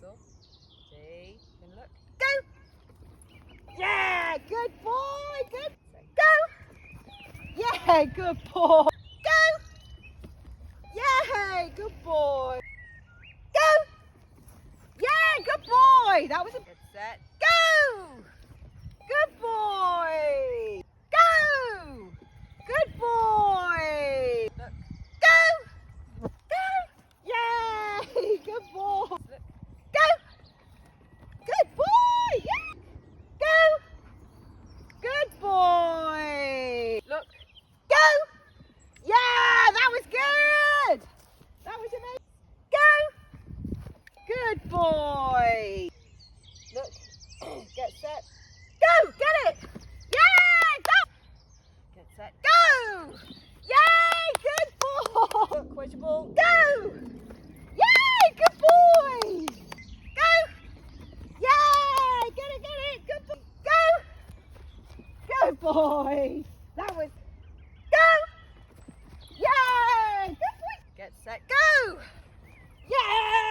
Jigsaw. See, and look. Go! Yeah, good boy, good. Go! Yeah, good boy. Go! Yeah, good boy. Go! Yeah, good boy. That was a good set. Go! Good boy. Go! Good boy. Look. Go! Go! Yay! Good boy. Look. Go! Good boy. Yeah. Go! Good boy. Look. Go! Yeah, that was good. That was amazing. Go! Good boy. Look. Get set. Go! Get it! Yay! Go! Get set. Go! Yay! Good boy! Look, where's your ball? Go! Yay! Good boy! Go! Yay! Get it! Good boy! Go! Good boy! That was... Go! Yay! Good boy! Get set. Go! Yay!